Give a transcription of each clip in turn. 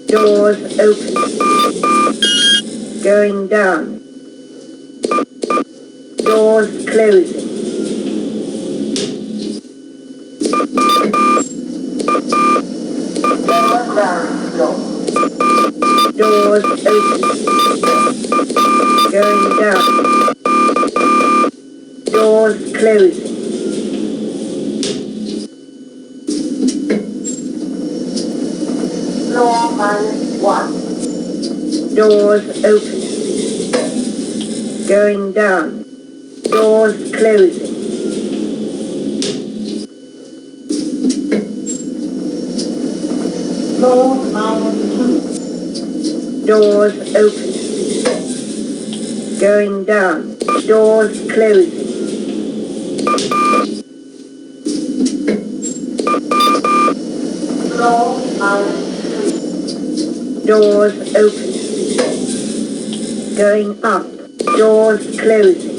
Doors open. Going down. Doors closing. Doors open. Going down. Doors closing. Floor -1. Doors open. Going down. Doors closing. Floor -2. Doors open. Going down. Doors closing. Floor -3. Doors open. Going up. Doors closing.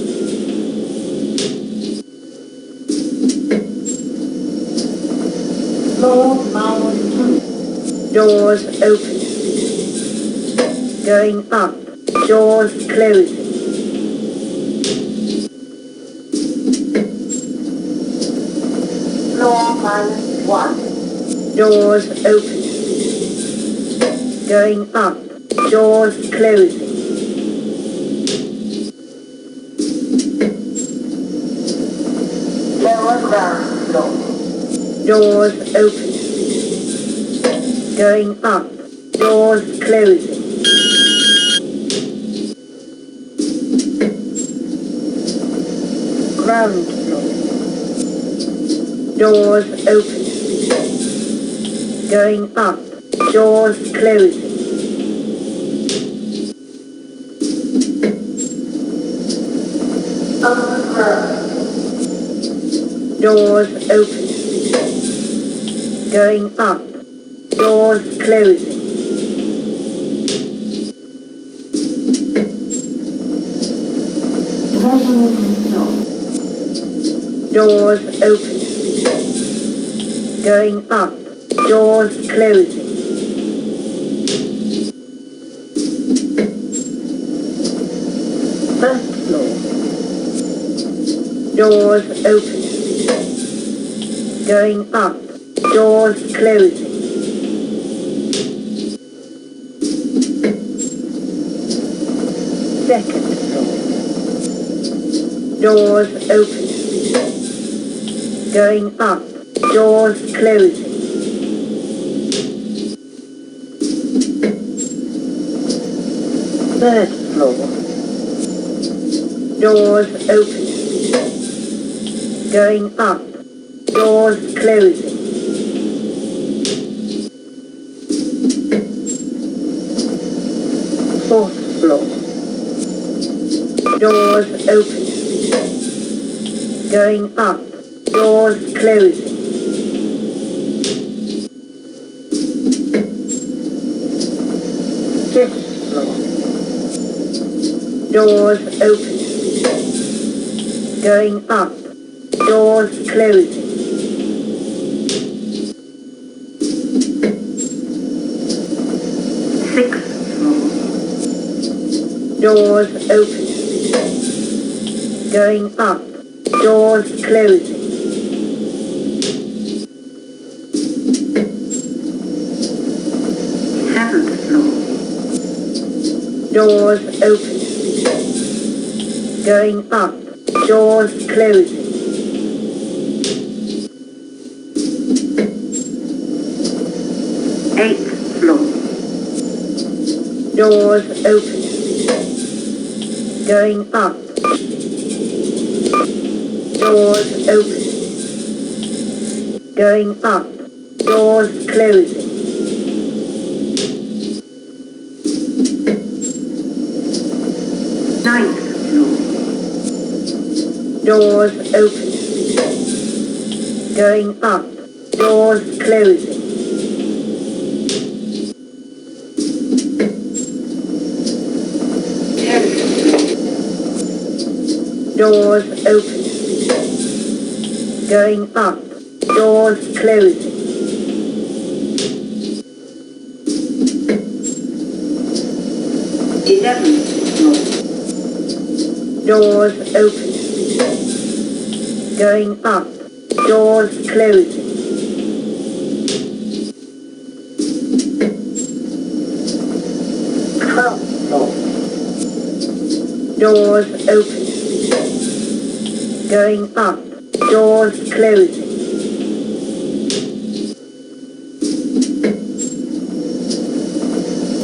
Floor -2. Doors open. Going up. Doors closing. Floor -1. Doors open. Going up. Doors closing. Lower ground floor. Doors open. Going up. Doors closing. Ground floor. Doors open. Going up. Doors closing. Doors open. Going up. Doors closing. Doors open. Going up. Doors closing. First floor. Doors open. Going up. Doors closing. Second floor. Doors open. Going up. Doors closing. Third floor. Doors open. Going up. Doors closing. Fourth floor. Doors open. Going up. Doors closing. Fifth floor. Doors open. Going up. Doors closing. Sixth floor. Doors open. Going up. Doors closing. Seventh floor. Doors open. Going up. Doors closing. Eighth floor. Doors open. Going up. Doors open. Going up. Doors closing. Ninth floor. Doors open. Going up. Doors closing. Doors open. Going up. Doors closing. 11th floor. Doors open. Going up. Doors closing. 12th floor. Doors open. Going up. Doors closing.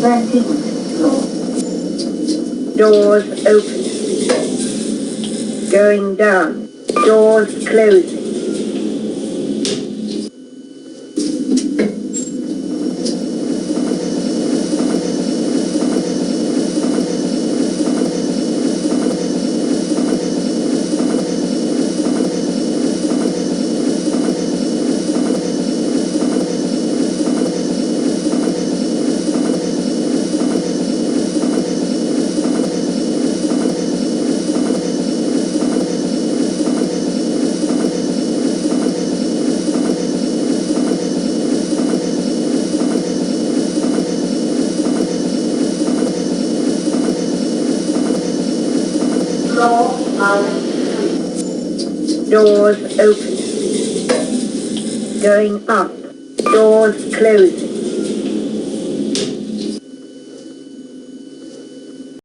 13th floor. Doors open. Going down. Doors closing. 3. Doors open. Going up. Doors closing.